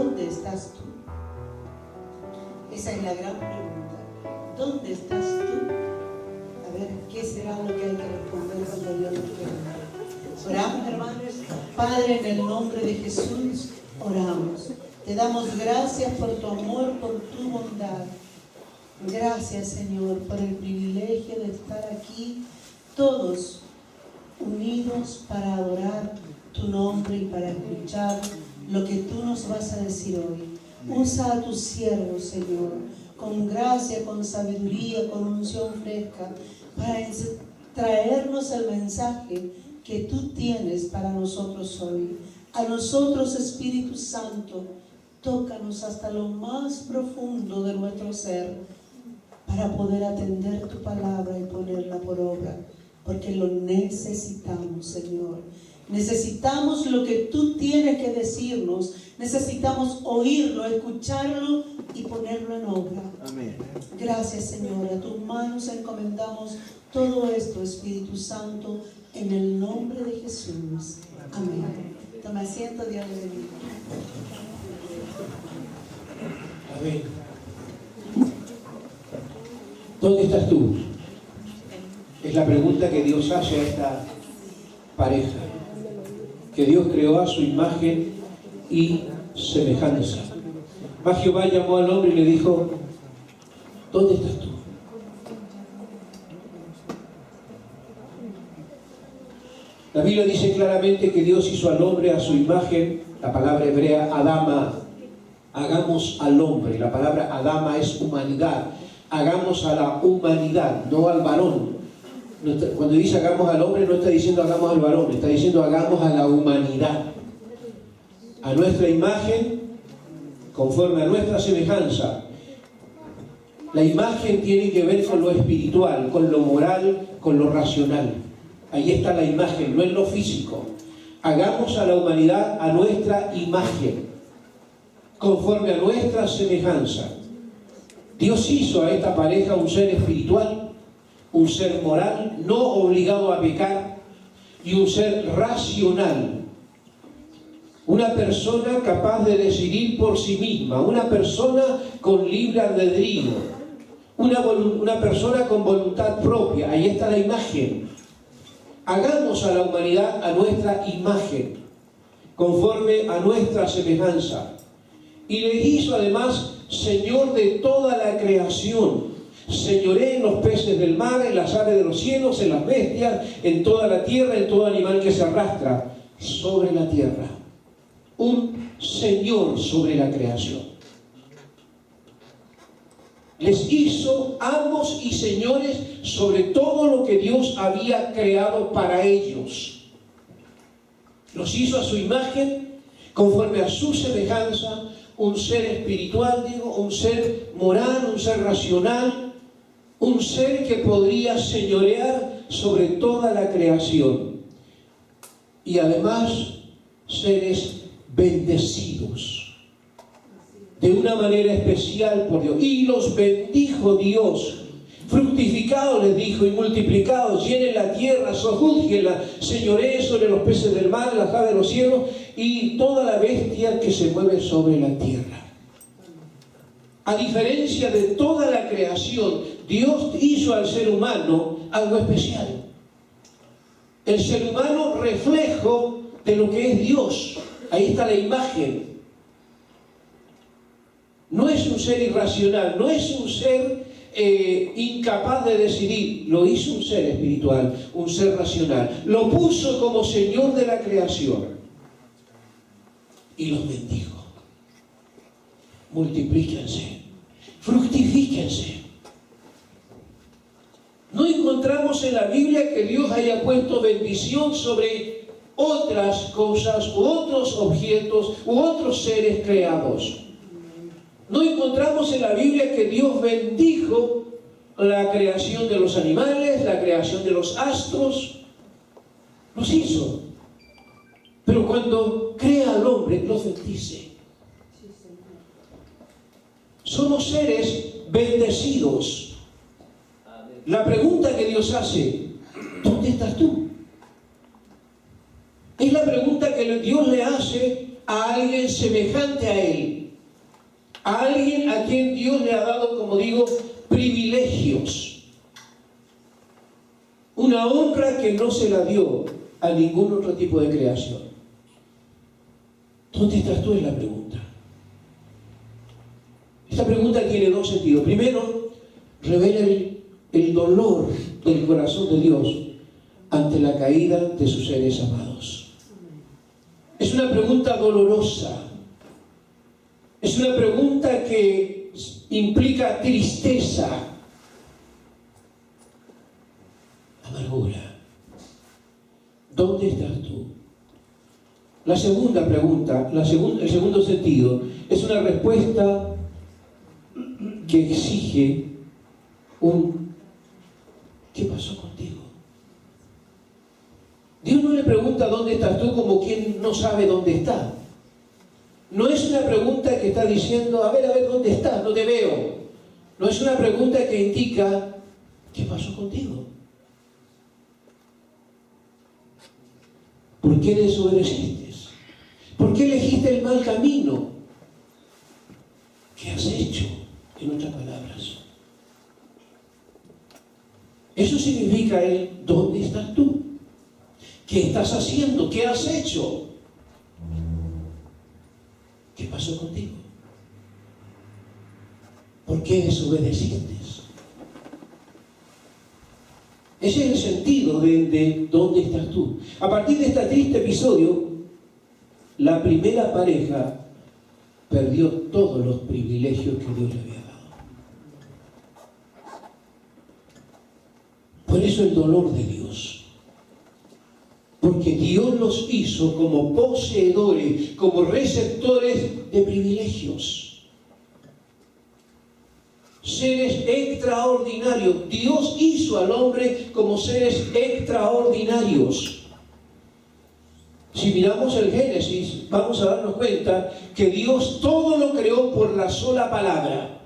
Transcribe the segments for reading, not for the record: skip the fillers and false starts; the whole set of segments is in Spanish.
¿dónde estás tú? Esa es la gran pregunta. ¿Dónde estás tú? A ver, ¿qué será lo que hay que responder cuando Dios nos pregunte? Oramos, hermanos. Padre, en el nombre de Jesús, oramos. Te damos gracias por tu amor, por tu bondad. Gracias, Señor, por el privilegio de estar aquí, todos unidos para adorar tu nombre y para escuchar lo que tú nos vas a decir hoy. Usa a tus siervos, Señor, con gracia, con sabiduría, con unción fresca, para traernos el mensaje que tú tienes para nosotros hoy. A nosotros, Espíritu Santo, tócanos hasta lo más profundo de nuestro ser para poder atender tu palabra y ponerla por obra, porque lo necesitamos, Señor. Necesitamos lo que tú tienes que decirnos, necesitamos oírlo, escucharlo y ponerlo en obra. Amén. Gracias, Señor. A tus manos encomendamos todo esto, Espíritu Santo, en el nombre de Jesús. Amén. Toma asiento, Dios le bendiga. Amén. ¿Dónde estás tú? Es la pregunta que Dios hace a esta pareja, que Dios creó a su imagen y semejanza. Mas Jehová llamó al hombre y le dijo: ¿dónde estás tú? La Biblia dice claramente que Dios hizo al hombre a su imagen. La palabra hebrea Adama, hagamos al hombre. La palabra Adama es humanidad. Hagamos a la humanidad, no al varón. Cuando dice hagamos al hombre, no está diciendo hagamos al varón, está diciendo hagamos a la humanidad, a nuestra imagen, conforme a nuestra semejanza. La imagen tiene que ver con lo espiritual, con lo moral, con lo racional. Ahí está la imagen, no en lo físico. Hagamos a la humanidad a nuestra imagen, conforme a nuestra semejanza. Dios hizo a esta pareja un ser espiritual, un ser moral, no obligado a pecar, y un ser racional. Una persona capaz de decidir por sí misma, una persona con libre albedrío, una persona con voluntad propia. Ahí está la imagen. Hagamos a la humanidad a nuestra imagen, conforme a nuestra semejanza. Y le hizo además Señor de toda la creación. Señoré en los peces del mar, en las aves de los cielos, en las bestias, en toda la tierra, en todo animal que se arrastra sobre la tierra. Un Señor sobre la creación. Les hizo amos y señores sobre todo lo que Dios había creado para ellos. Los hizo a su imagen, conforme a su semejanza, un ser espiritual, un ser moral, un ser racional, un ser que podría señorear sobre toda la creación. Y además, seres bendecidos de una manera especial por Dios. Y los bendijo Dios. Fructificados, les dijo, y multiplicados, llenen la tierra, sojúzguenla, señoreen sobre los peces del mar, las aves de los cielos y toda la bestia que se mueve sobre la tierra. A diferencia de toda la creación, Dios hizo al ser humano algo especial. El ser humano, reflejo de lo que es Dios. Ahí está la imagen. No es un ser irracional, no es un ser incapaz de decidir. Lo hizo un ser espiritual, un ser racional. Lo puso como Señor de la creación y los bendijo. Multiplíquense, fructifíquense. No encontramos en la Biblia que Dios haya puesto bendición sobre otras cosas u otros objetos u otros seres creados. No encontramos en la Biblia que Dios bendijo la creación de los animales, la creación de los astros. Los hizo. Pero cuando crea al hombre, los bendice. Somos seres bendecidos. La pregunta que Dios hace: ¿dónde estás tú? Es la pregunta que Dios le hace a alguien semejante a Él. A alguien a quien Dios le ha dado, como digo, privilegios. Una honra que no se la dio a ningún otro tipo de creación. ¿Dónde estás tú? Es la pregunta. Esta pregunta tiene dos sentidos. Primero, revela el dolor del corazón de Dios ante la caída de sus seres amados. Es una pregunta dolorosa. Es una pregunta que implica tristeza, amargura. ¿Dónde estás tú? La segunda pregunta, el segundo sentido, es una respuesta que exige ¿qué pasó contigo? Dios no le pregunta ¿dónde estás tú? Como quien no sabe dónde está. No es una pregunta que está diciendo a ver, ¿dónde estás? No te veo. No es una pregunta que indica ¿qué pasó contigo? ¿Por qué desobedeciste? ¿Por qué elegiste el mal camino? ¿Qué has hecho? En otras palabras. Eso significa ¿dónde estás tú? ¿Qué estás haciendo? ¿Qué has hecho? ¿Qué pasó contigo? ¿Por qué desobedeciste? Ese es el sentido de ¿dónde estás tú? A partir de este triste episodio, la primera pareja perdió todos los privilegios que Dios le había dado. Por eso el dolor de Dios. Porque Dios los hizo como poseedores, como receptores de privilegios. Seres extraordinarios. Dios hizo al hombre como seres extraordinarios. Si miramos el Génesis, vamos a darnos cuenta que Dios todo lo creó por la sola palabra.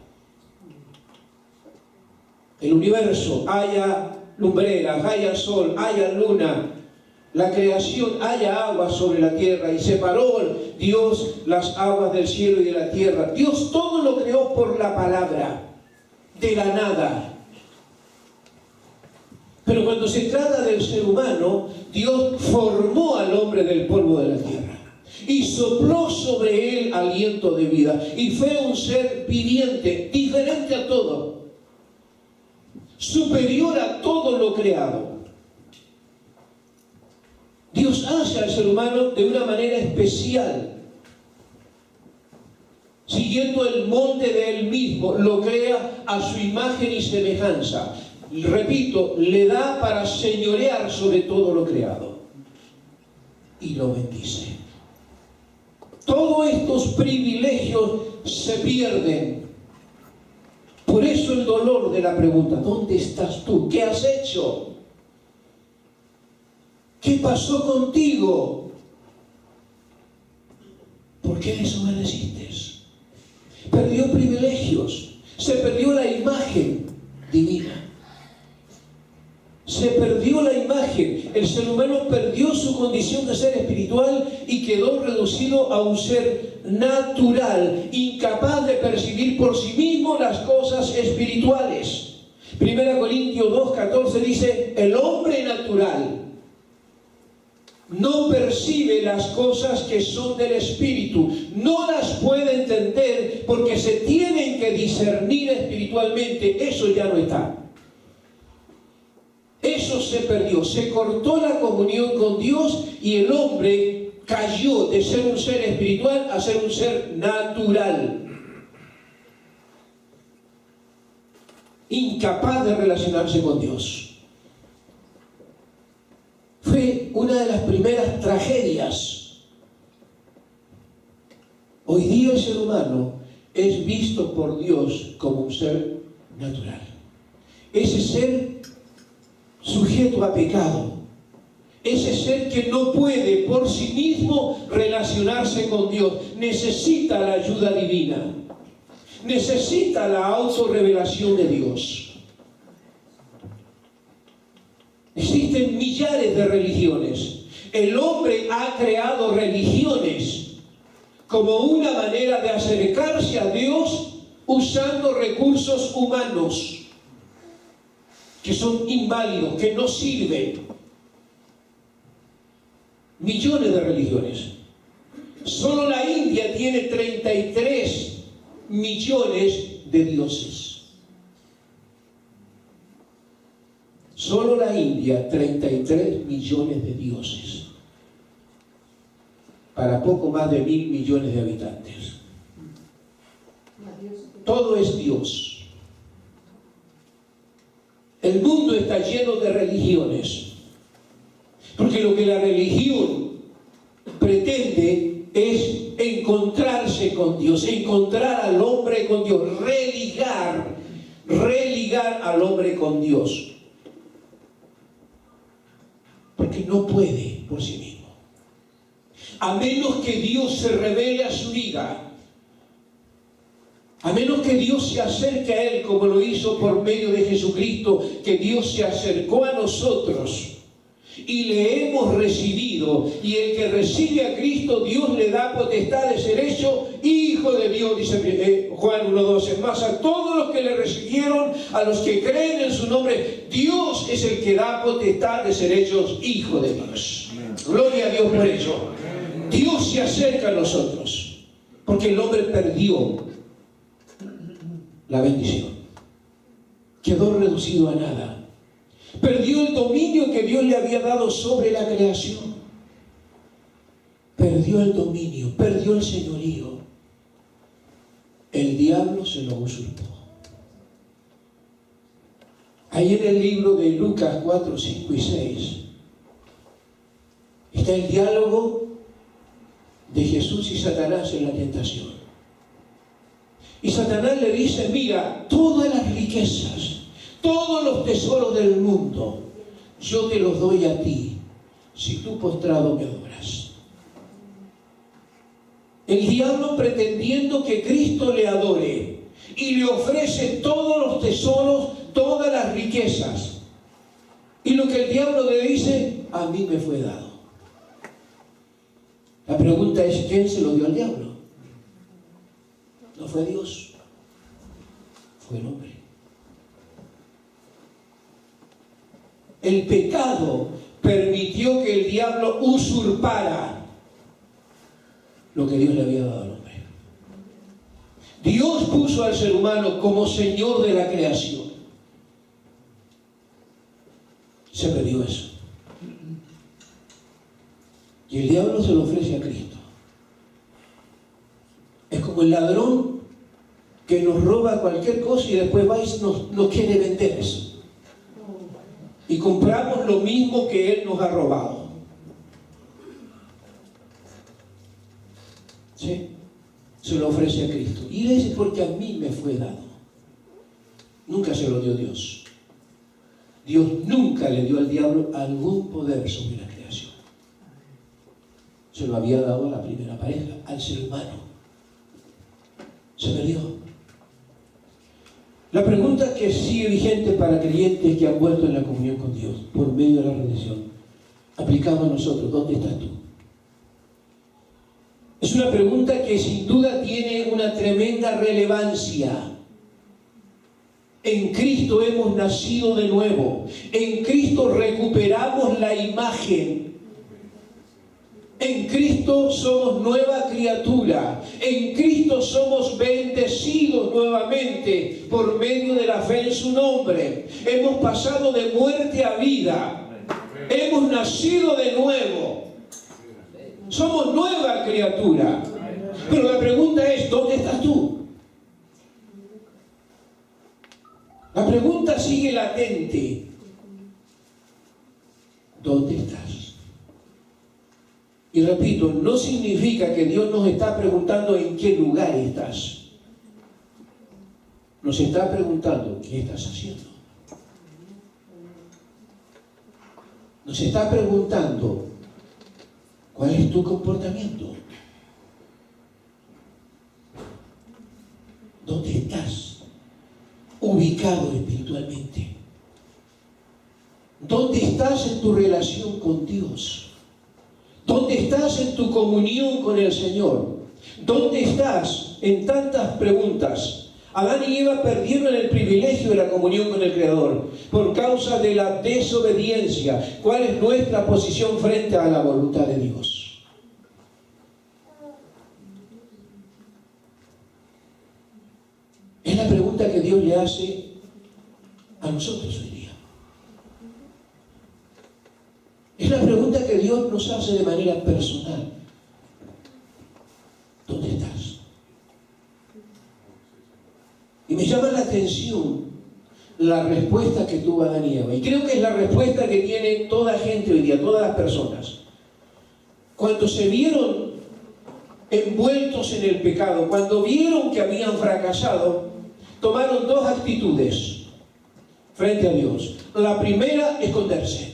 El universo, haya lumbreras, haya sol, haya luna, la creación, haya agua sobre la tierra, y separó Dios las aguas del cielo y de la tierra. Dios todo lo creó por la palabra, de la nada. Pero cuando se trata del ser humano, Dios formó al hombre del polvo de la tierra y sopló sobre él aliento de vida, y fue un ser viviente, diferente a todo, superior a todo lo creado. Dios hace al ser humano de una manera especial, siguiendo el molde de él mismo, lo crea a su imagen y semejanza. Repito, le da para señorear sobre todo lo creado y lo bendice. Todos estos privilegios se pierden. Por eso el dolor de la pregunta, ¿dónde estás tú? ¿Qué has hecho? ¿Qué pasó contigo? ¿Por qué desobedeciste? Perdió privilegios, se perdió la imagen divina. Se perdió la imagen. El ser humano perdió su condición de ser espiritual y quedó reducido a un ser natural, incapaz de percibir por sí mismo las cosas espirituales. 1 Corintios 2:14 dice: el hombre natural no percibe las cosas que son del espíritu, no las puede entender porque se tienen que discernir espiritualmente. Eso ya no está. Eso se perdió, se cortó la comunión con Dios y el hombre cayó de ser un ser espiritual a ser un ser natural, incapaz de relacionarse con Dios. Fue una de las primeras tragedias. Hoy día el ser humano es visto por Dios como un ser natural. Ese ser sujeto a pecado, ese ser que no puede por sí mismo relacionarse con Dios, necesita la ayuda divina, necesita la autorrevelación de Dios. Existen millares de religiones. El hombre ha creado religiones como una manera de acercarse a Dios usando recursos humanos que son inválidos, que no sirven. Millones de religiones. Solo la India tiene 33 millones de dioses. Solo la India, 33 millones de dioses. Para poco más de 1.000 millones de habitantes. Todo es Dios. El mundo está lleno de religiones. Porque lo que la religión pretende es encontrarse con Dios, encontrar al hombre con Dios, religar al hombre con Dios. Porque no puede por sí mismo. A menos que Dios se revele a su vida, a menos que Dios se acerque a él como lo hizo por medio de Jesucristo, que Dios se acercó a nosotros y le hemos recibido, y el que recibe a Cristo, Dios le da potestad de ser hecho hijo de Dios, dice Juan 1:12. Más a todos los que le recibieron, a los que creen en su nombre, Dios es el que da potestad de ser hechos hijo de Dios. Gloria a Dios por ello. Dios se acerca a nosotros, porque el hombre perdió la bendición. Quedó reducido a nada. Perdió el dominio que Dios le había dado sobre la creación. Perdió el dominio, perdió el señorío. El diablo se lo usurpó. Ahí en el libro de Lucas 4, 5 y 6 está el diálogo de Jesús y Satanás en la tentación. Y Satanás le dice: mira, todas las riquezas, todos los tesoros del mundo, yo te los doy a ti, si tú postrado me adoras. El diablo, pretendiendo que Cristo le adore, y le ofrece todos los tesoros, todas las riquezas. Y lo que el diablo le dice: a mí me fue dado. La pregunta es: ¿quién se lo dio al diablo? No fue Dios, fue el hombre. El pecado permitió que el diablo usurpara lo que Dios le había dado al hombre. Dios puso al ser humano como Señor de la creación. Se perdió eso. Y el diablo se lo ofrece a Cristo. Es como el ladrón que nos roba cualquier cosa y después va y nos quiere vender eso. Y compramos lo mismo que él nos ha robado. ¿Sí? Se lo ofrece a Cristo. Y le dice: porque a mí me fue dado. Nunca se lo dio Dios. Dios nunca le dio al diablo algún poder sobre la creación. Se lo había dado a la primera pareja, al ser humano. Se perdió. La pregunta que sigue vigente para creyentes que han vuelto en la comunión con Dios por medio de la redención, aplicado a nosotros: ¿dónde estás tú? Es una pregunta que sin duda tiene una tremenda relevancia. En Cristo hemos nacido de nuevo. En Cristo recuperamos la imagen. En Cristo somos nueva criatura. En Cristo somos bendecidos nuevamente por medio de la fe en su nombre. Hemos pasado de muerte a vida. Hemos nacido de nuevo. Somos nueva criatura. Pero la pregunta es: ¿dónde estás tú? La pregunta sigue latente. ¿Dónde estás? Y repito, no significa que Dios nos está preguntando en qué lugar estás. Nos está preguntando: ¿qué estás haciendo? Nos está preguntando: ¿cuál es tu comportamiento? ¿Dónde estás ubicado espiritualmente? ¿Dónde estás en tu relación con Dios? ¿Dónde estás en tu comunión con el Señor? ¿Dónde estás en tantas preguntas? Adán y Eva perdieron el privilegio de la comunión con el Creador por causa de la desobediencia. ¿Cuál es nuestra posición frente a la voluntad de Dios? Es la pregunta que Dios le hace a nosotros hoy día. Es la pregunta que Dios nos hace de manera personal. ¿Dónde estás? Y me llama la atención la respuesta que tuvo Adán y Eva. Y creo que es la respuesta que tiene toda gente hoy día, todas las personas. Cuando se vieron envueltos en el pecado, cuando vieron que habían fracasado, tomaron dos actitudes frente a Dios. La primera, esconderse.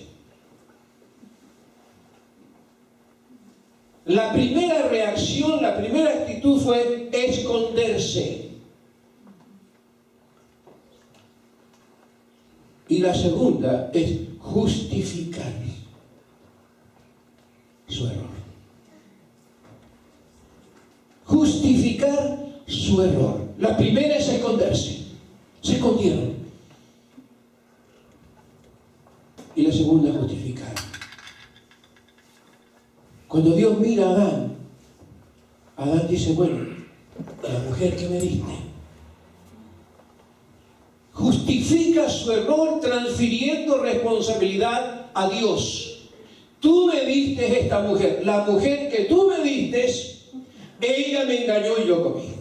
La primera reacción, la primera actitud fue esconderse. Y la segunda es justificar su error. Justificar su error. La primera es esconderse. Se escondieron. Y la segunda es justificar. Cuando Dios mira a Adán, Adán dice, bueno, la mujer que me diste. Justifica su error transfiriendo responsabilidad a Dios. Tú me diste esta mujer. La mujer que tú me diste, ella me engañó y yo comí.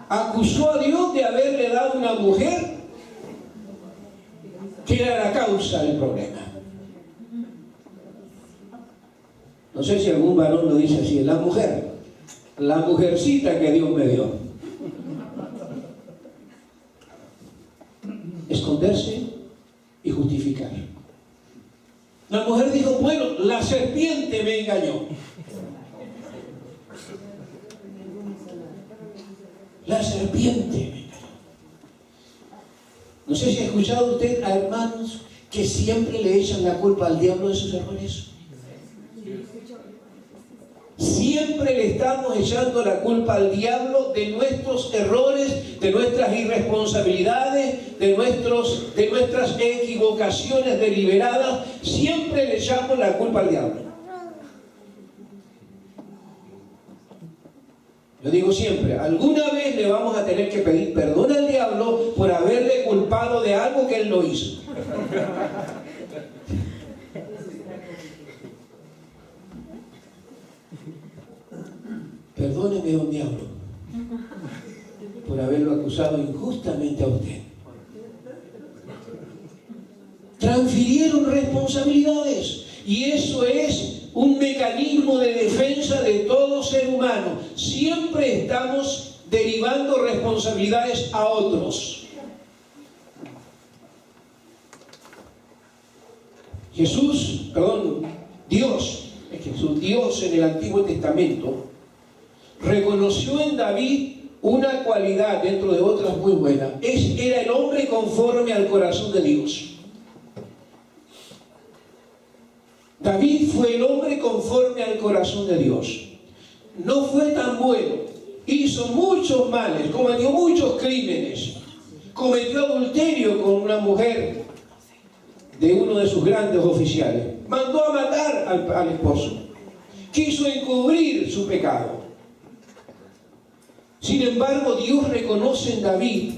Acusó a Dios de haberle dado una mujer que era la causa del problema. No sé si algún varón lo dice así, la mujercita que Dios me dio. Esconderse y justificar. La mujer dijo, bueno, la serpiente me engañó. La serpiente me engañó. No sé si ha escuchado usted a hermanos que siempre le echan la culpa al diablo de sus errores. Siempre le estamos echando la culpa al diablo de nuestros errores, de nuestras irresponsabilidades, de nuestras equivocaciones deliberadas. Siempre le echamos la culpa al diablo. Yo digo siempre, alguna vez le vamos a tener que pedir perdón al diablo por haberle culpado de algo que él no hizo. Perdóneme, don diablo, por haberlo acusado injustamente a usted. Transfirieron responsabilidades y eso es un mecanismo de defensa de todo ser humano. Siempre estamos derivando responsabilidades a otros. Dios en el Antiguo Testamento reconoció en David una cualidad dentro de otras muy buenas. Era el hombre conforme al corazón de Dios. David fue el hombre conforme al corazón de Dios. No fue tan bueno. Hizo muchos males, cometió muchos crímenes. Cometió adulterio con una mujer de uno de sus grandes oficiales. Mandó a matar al esposo. Quiso encubrir su pecado. Sin embargo, Dios reconoce en David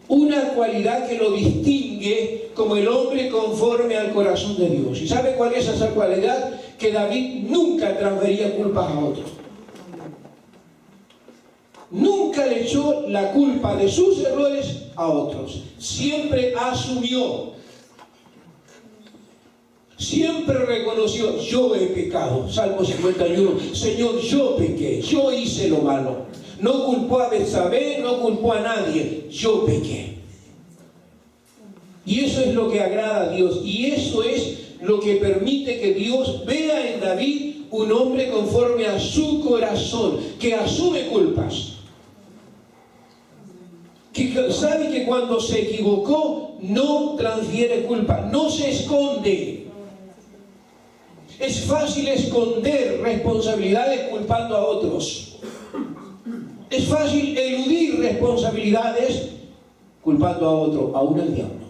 una cualidad que lo distingue como el hombre conforme al corazón de Dios. ¿Y sabe cuál es esa cualidad? Que David nunca transfería culpas a otros. Nunca le echó la culpa de sus errores a otros. Siempre asumió. Siempre reconoció, yo he pecado. Salmo 51. Señor, yo pequé, yo hice lo malo. No culpó a Betsabé, no culpó a nadie. Yo pequé. Y eso es lo que agrada a Dios. Y eso es lo que permite que Dios vea en David un hombre conforme a su corazón, que asume culpas. Que sabe que cuando se equivocó, no transfiere culpa, no se esconde. Es fácil esconder responsabilidades culpando a otros. Es fácil eludir responsabilidades culpando a otro, aún al diablo.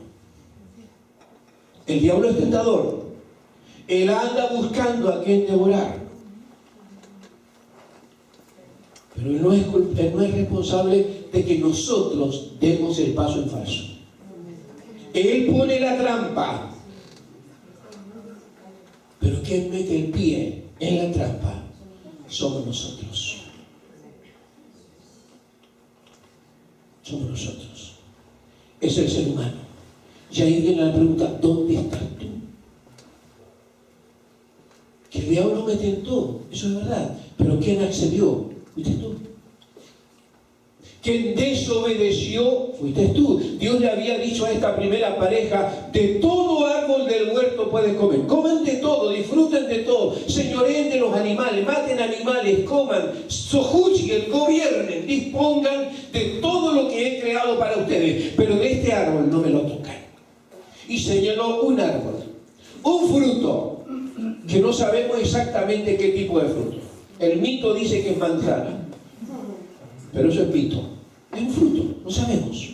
El diablo es tentador. Él anda buscando a quien devorar. Pero él no es responsable de que nosotros demos el paso en falso. Él pone la trampa. Pero quien mete el pie en la trampa somos nosotros. Somos nosotros. Es el ser humano. Y ahí viene la pregunta, ¿dónde estás tú? Que el diablo me tentó, eso es verdad. Pero ¿quién accedió? Fuiste tú. Quien desobedeció, fuiste tú. Dios le había dicho a esta primera pareja, de todo árbol del huerto pueden comer. Coman de todo, disfruten de todo, señoreen de los animales, maten animales, coman, sojuzguen, gobiernen, dispongan de todo lo que he creado para ustedes. Pero de este árbol no me lo tocan. Y señaló un árbol, un fruto, que no sabemos exactamente qué tipo de fruto. El mito dice que es manzana, pero eso es mito. Es un fruto, no sabemos.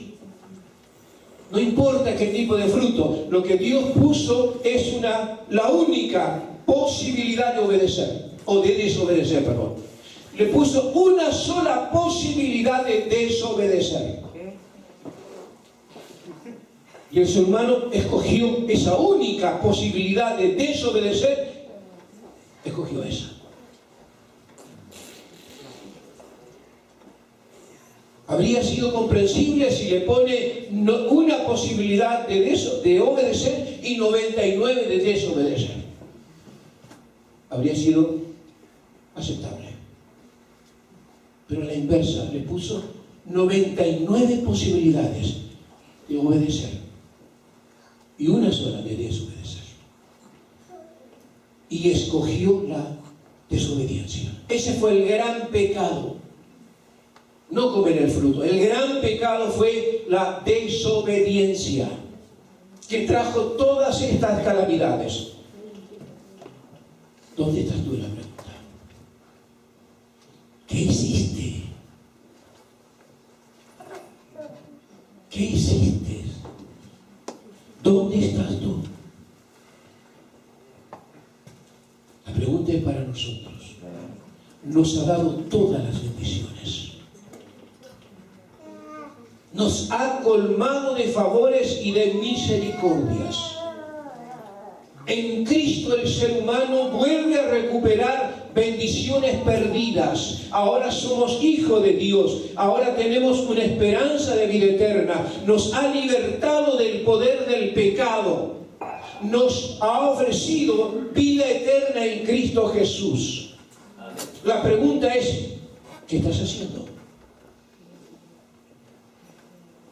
No importa qué tipo de fruto, lo que Dios puso es la única posibilidad de obedecer, o de desobedecer, perdón. Le puso una sola posibilidad de desobedecer. Y el ser humano escogió esa única posibilidad de desobedecer, escogió esa. Habría sido comprensible si le pone una posibilidad de obedecer y 99 de desobedecer. Habría sido aceptable. Pero a la inversa, le puso 99 posibilidades de obedecer y una sola de desobedecer. Y escogió la desobediencia. Ese fue el gran pecado. No comer el fruto. El gran pecado fue la desobediencia, que trajo todas estas calamidades. ¿Dónde estás tú? La pregunta. ¿Qué hiciste? ¿Qué hiciste? ¿Dónde estás tú? La pregunta es para nosotros. Nos ha dado todas las bendiciones. Nos ha colmado de favores y de misericordias. En Cristo el ser humano vuelve a recuperar bendiciones perdidas. Ahora somos hijos de Dios. Ahora tenemos una esperanza de vida eterna. Nos ha libertado del poder del pecado. Nos ha ofrecido vida eterna en Cristo Jesús. La pregunta es, ¿qué estás haciendo?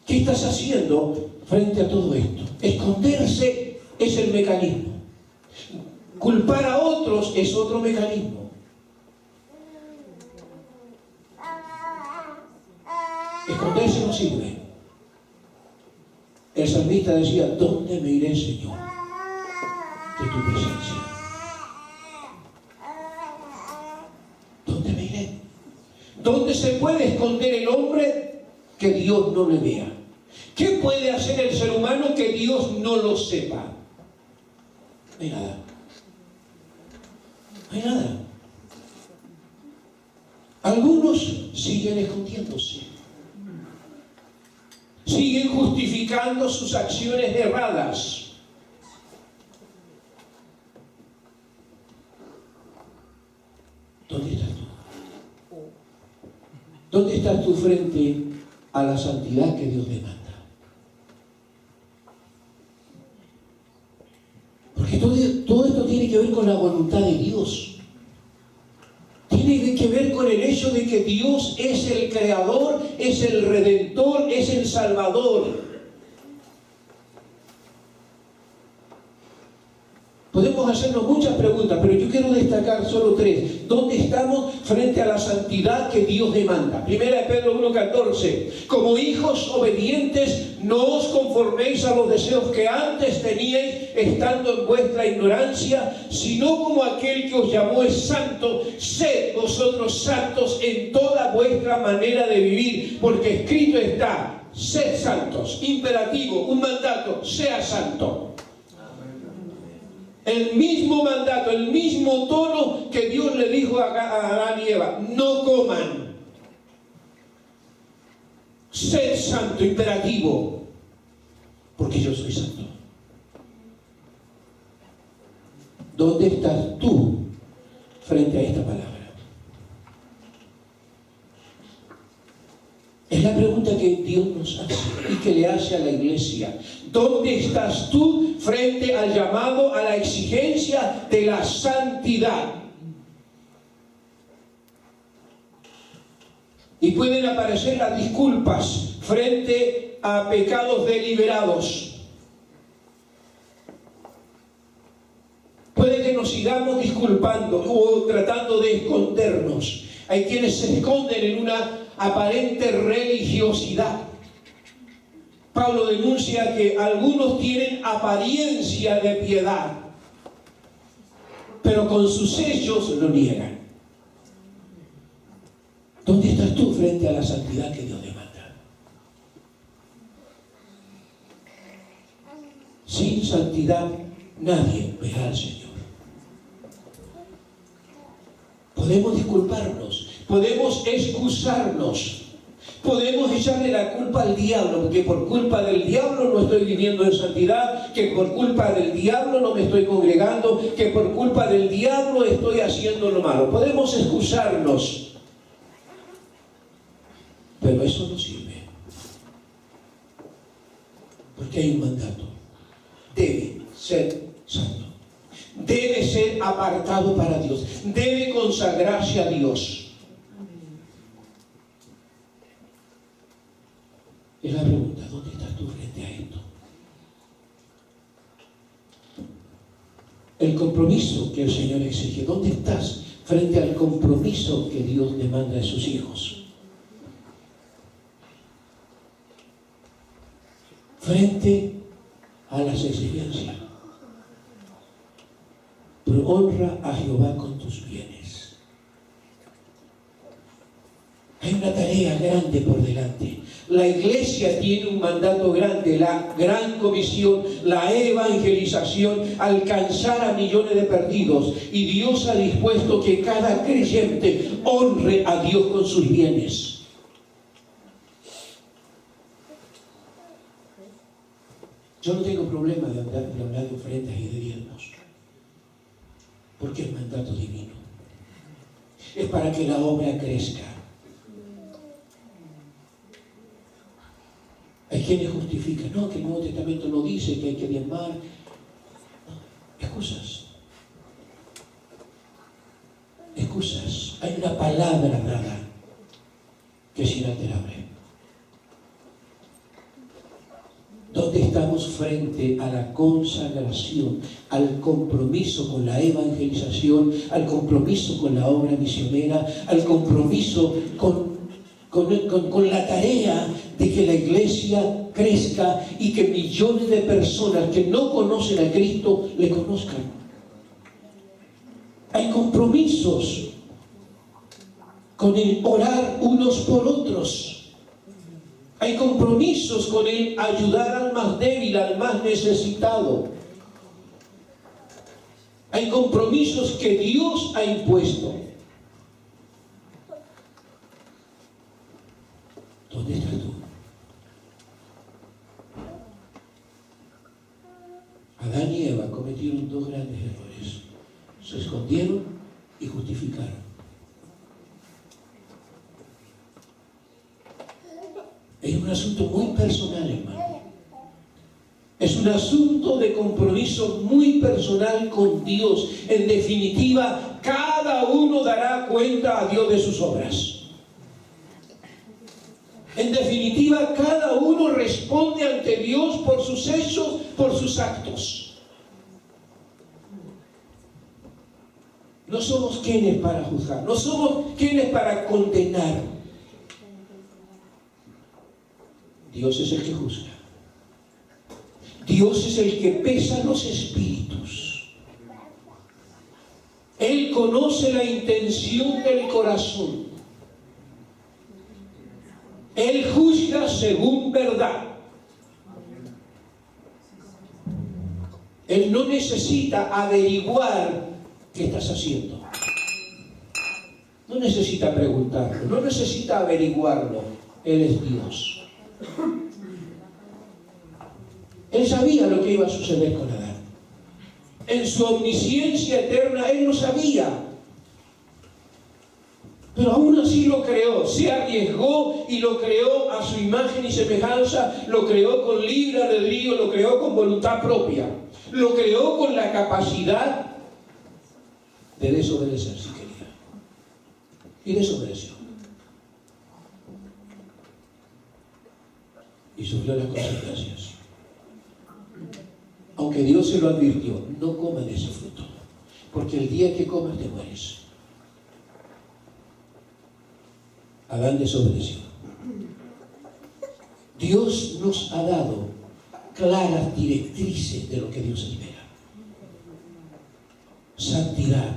¿Qué estás haciendo frente a todo esto? Esconderse es el mecanismo. Culpar a otros es otro mecanismo. Esconderse no sirve. El salmista decía, ¿dónde me iré, Señor, de tu presencia? ¿Dónde me iré? ¿Dónde se puede esconder el hombre que Dios no le vea? ¿Qué puede hacer el ser humano que Dios no lo sepa? No hay nada. No hay nada. Algunos siguen escondiéndose. Siguen justificando sus acciones erradas. ¿Dónde estás tú? ¿Dónde estás tú frente a la santidad que Dios demanda? Porque todo esto tiene que ver con la voluntad de Dios. Tiene que ver con el hecho de que Dios es el creador, es el redentor, es el salvador. Podemos hacernos muchas preguntas, pero yo quiero destacar solo tres. ¿Dónde estamos frente a la santidad que Dios demanda? Primera de Pedro 1:14. Como hijos obedientes, no os conforméis a los deseos que antes teníais, estando en vuestra ignorancia, sino como aquel que os llamó es santo, sed vosotros santos en toda vuestra manera de vivir, porque escrito está, sed santos. Imperativo, un mandato, sea santo. El mismo mandato, el mismo tono que Dios le dijo a Adán y Eva: no coman. Sed santo, imperativo, porque yo soy santo. ¿Dónde estás tú frente a esta palabra? Es la pregunta que Dios nos hace y que le hace a la iglesia. ¿Dónde estás tú frente al llamado, a la exigencia de la santidad? Y pueden aparecer las disculpas frente a pecados deliberados. Puede que nos sigamos disculpando o tratando de escondernos. Hay quienes se esconden en una aparente religiosidad. Pablo denuncia que algunos tienen apariencia de piedad, pero con sus hechos lo niegan. ¿Dónde estás tú frente a la santidad que Dios demanda? Sin santidad nadie verá al Señor. Podemos disculparnos, podemos excusarnos, podemos echarle la culpa al diablo, porque por culpa del diablo no estoy viviendo en santidad, que por culpa del diablo no me estoy congregando, que por culpa del diablo estoy haciendo lo malo. Podemos excusarnos, pero eso no sirve, porque hay un mandato: debe ser santo, debe ser apartado para Dios, debe consagrarse a Dios. Es la pregunta: ¿dónde estás tú frente a esto? El compromiso que el Señor exige. ¿Dónde estás frente al compromiso que Dios demanda de sus hijos? Frente a las exigencias. Pero honra a Jehová con tus bienes. Hay una tarea grande por delante. La iglesia tiene un mandato grande, la gran comisión, la evangelización, alcanzar a millones de perdidos. Y Dios ha dispuesto que cada creyente honre a Dios con sus bienes. Yo no tengo problema de hablar de ofrendas y de diezmos, porque es mandato divino. Es para que la obra crezca. Hay quienes justifican: no, que el Nuevo Testamento no dice que hay que diezmar. No, excusas. Excusas. Hay una palabra dada que es inalterable. ¿Dónde estamos frente a la consagración, al compromiso con la evangelización, al compromiso con la obra misionera, al compromiso con la tarea de que la iglesia crezca y que millones de personas que no conocen a Cristo le conozcan? Hay compromisos con el orar unos por otros. Hay compromisos con el ayudar al más débil, al más necesitado. Hay compromisos que Dios ha impuesto. ¿Dónde estás tú? Adán y Eva cometieron dos grandes errores. Se escondieron y justificaron. Es un asunto muy personal, hermano. Es un asunto de compromiso muy personal con Dios. En definitiva, cada uno dará cuenta a Dios de sus obras. En definitiva, cada uno responde ante Dios por sus hechos, por sus actos. No somos quienes para juzgar, no somos quienes para condenar. Dios es el que juzga. Dios es el que pesa los espíritus. Él conoce la intención del corazón. Él juzga según verdad. Él no necesita averiguar qué estás haciendo. No necesita preguntarlo, no necesita averiguarlo. Él es Dios. Él sabía lo que iba a suceder con Adán. En su omnisciencia eterna, Él lo sabía. Pero aún así lo creó, se arriesgó y lo creó a su imagen y semejanza, lo creó con libre albedrío, lo creó con voluntad propia, lo creó con la capacidad de desobedecer si quería. Y desobedeció. Y sufrió las consecuencias. Aunque Dios se lo advirtió, no coman ese fruto, porque el día que comas te mueres. Adán desobedeció. Dios nos ha dado claras directrices de lo que Dios espera. Santidad,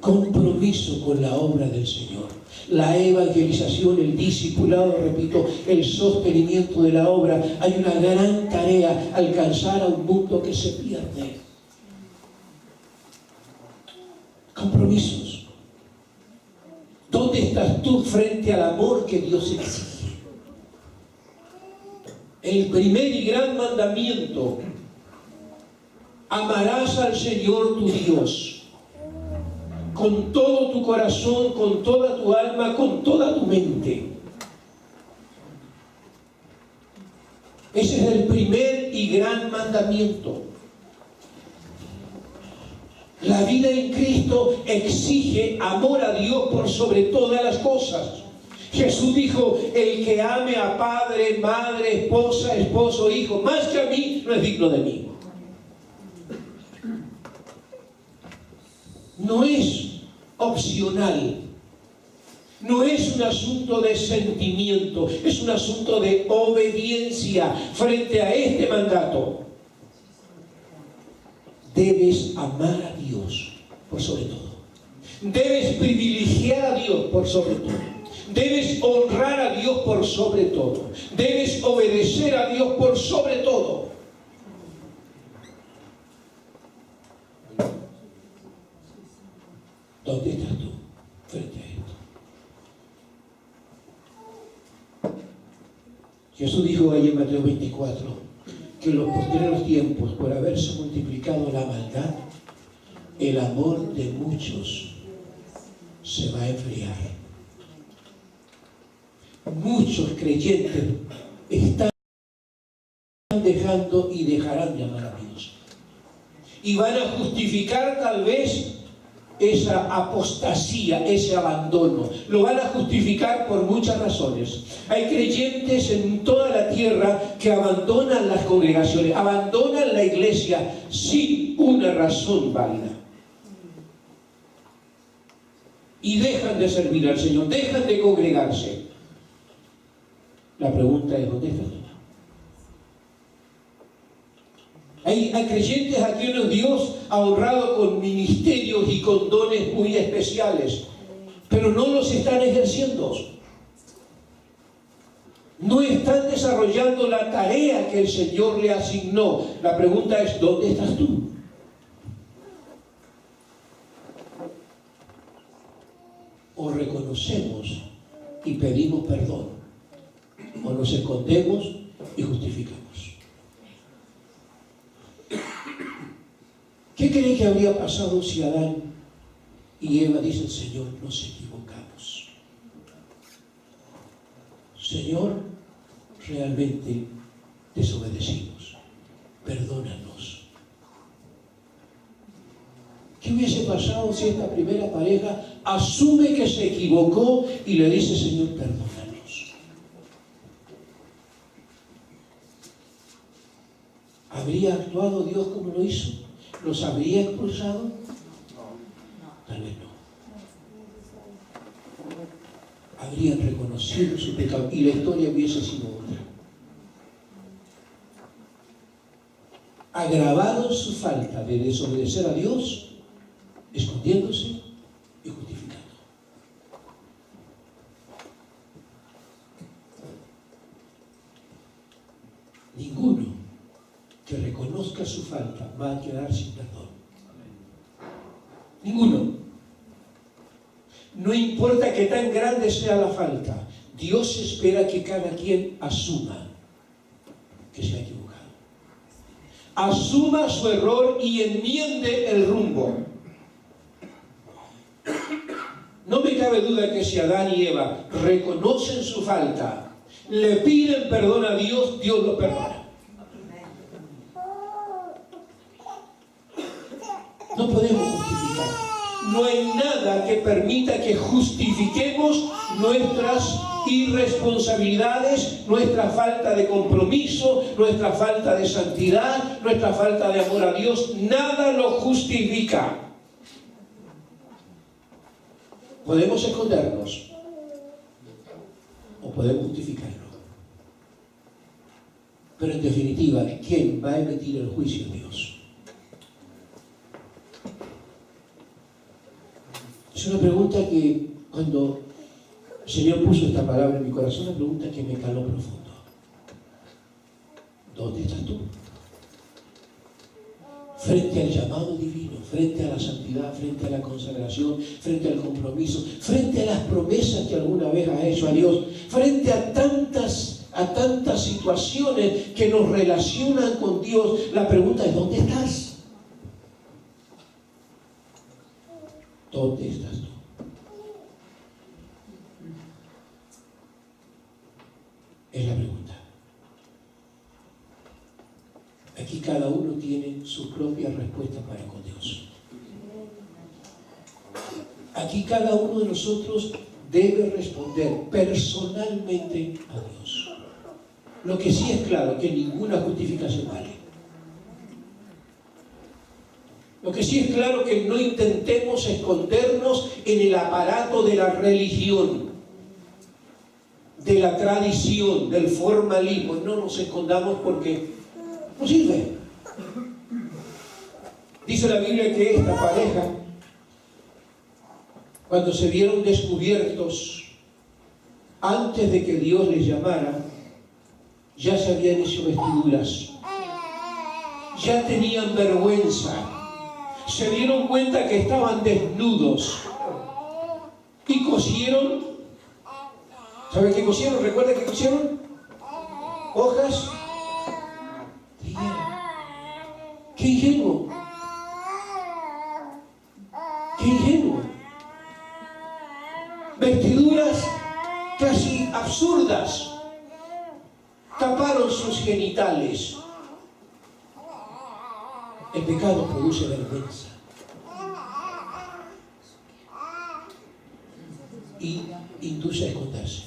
compromiso con la obra del Señor, la evangelización, el discipulado, repito, el sostenimiento de la obra. Hay una gran tarea, alcanzar a un mundo que se pierde. Compromisos. ¿Dónde estás tú frente al amor que Dios exige? El primer y gran mandamiento: amarás al Señor tu Dios con todo tu corazón, con toda tu alma, con toda tu mente. Ese es el primer y gran mandamiento. La vida en Cristo exige amor a Dios por sobre todas las cosas. Jesús dijo: el que ame a padre, madre, esposa, esposo, hijo, más que a mí, no es digno de mí. No es opcional. No es un asunto de sentimiento, es un asunto de obediencia frente a este mandato. Debes amar a Dios por sobre todo. Debes privilegiar a Dios por sobre todo. Debes honrar a Dios por sobre todo. Debes obedecer a Dios por sobre todo. ¿Dónde estás tú frente a esto? Jesús dijo ahí en Mateo 24 que en los postreros tiempos, por haberse multiplicado la maldad, el amor de muchos se va a enfriar. Muchos creyentes están dejando y dejarán de amar a Dios. Y van a justificar tal vez esa apostasía, ese abandono. Lo van a justificar por muchas razones. Hay creyentes en toda la tierra que abandonan las congregaciones, abandonan la iglesia sin una razón válida. Y dejan de servir al Señor, dejan de congregarse. La pregunta es: ¿dónde estás tú? Hay creyentes a quienes Dios ha honrado con ministerios y con dones muy especiales, pero no los están ejerciendo. No están desarrollando la tarea que el Señor le asignó. La pregunta es: ¿dónde estás tú? O reconocemos y pedimos perdón, o nos escondemos y justificamos. ¿Qué cree que habría pasado si Adán y Eva, dice el Señor, nos equivocamos? Señor, realmente desobedecimos, perdónanos. ¿Qué hubiese pasado si esta primera pareja asume que se equivocó y le dice: Señor, perdónanos? ¿Habría actuado Dios como lo hizo? ¿Los habría expulsado? Tal vez no. habrían reconocido su pecado y la historia hubiese sido otra. Agravaron su falta de desobedecer a Dios, escondiéndose y justificando. Ninguno que reconozca su falta va a quedar sin perdón. Ninguno. No importa que tan grande sea la falta, Dios espera que cada quien asuma que se ha equivocado. Asuma su error y enmiende el rumbo. No me cabe duda que si Adán y Eva reconocen su falta, le piden perdón a Dios, Dios lo perdona. No podemos justificar. No hay nada que permita que justifiquemos nuestras irresponsabilidades, nuestra falta de compromiso, nuestra falta de santidad, nuestra falta de amor a Dios. Nada lo justifica. Podemos escondernos o podemos justificarlo. Pero en definitiva, ¿quién va a emitir el juicio? Dios. Es una pregunta que cuando el Señor puso esta palabra en mi corazón, una pregunta que me caló profundo. ¿Dónde estás tú? Frente al llamado divino, frente a la santidad, frente a la consagración, frente al compromiso, frente a las promesas que alguna vez has hecho a Dios, frente a tantas situaciones que nos relacionan con Dios, la pregunta es: ¿dónde estás? ¿Dónde estás tú? Es la pregunta. Aquí cada uno tiene su propia respuesta para con Dios. Aquí cada uno de nosotros debe responder personalmente a Dios. Lo que sí es claro, que ninguna justificación vale. Lo que sí es claro, que no intentemos escondernos en el aparato de la religión, de la tradición, del formalismo. No nos escondamos porque no sirve. Dice la Biblia que esta pareja, cuando se vieron descubiertos, antes de que Dios les llamara, ya se habían hecho vestiduras, ya tenían vergüenza, se dieron cuenta que estaban desnudos y cosieron. ¿Saben qué cosieron? ¿Recuerdan qué cosieron? Hojas de higuera. ¡Qué ingenuo! ¡Qué ingenuo! Vestiduras casi absurdas. Taparon sus genitales. El pecado produce vergüenza y induce a esconderse.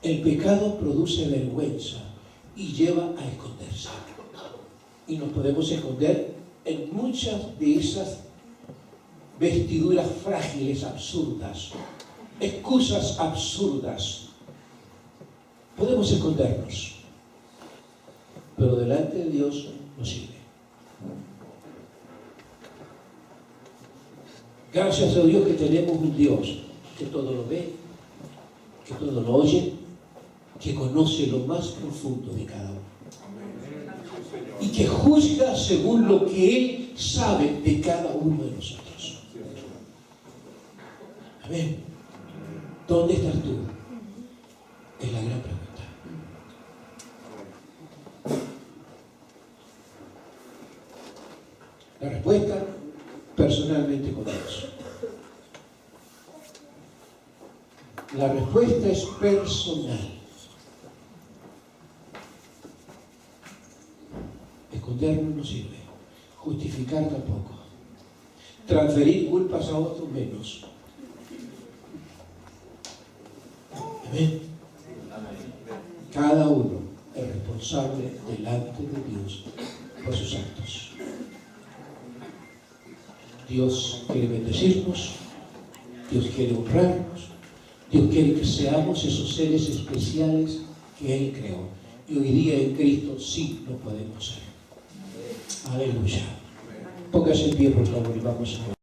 El pecado produce vergüenza y lleva a esconderse. Y nos podemos esconder en muchas de esas vestiduras frágiles, absurdas, excusas absurdas. Podemos escondernos, pero delante de Dios no sirve. Gracias a Dios que tenemos un Dios que todo lo ve, que todo lo oye, que conoce lo más profundo de cada uno y que juzga según lo que Él sabe de cada uno de nosotros. Amén. ¿Dónde estás tú? Es la gran pregunta. La respuesta, personalmente con Dios. La respuesta es personal. Escondernos no sirve. Justificar tampoco. Transferir culpas a otros menos. Amén. Cada uno es responsable delante de Dios por sus actos. Dios quiere bendecirnos, Dios quiere honrarnos. Dios quiere que seamos esos seres especiales que Él creó. Y hoy día en Cristo sí lo podemos ser. Aleluya. Póngase en pie, por favor, y vamos a orar.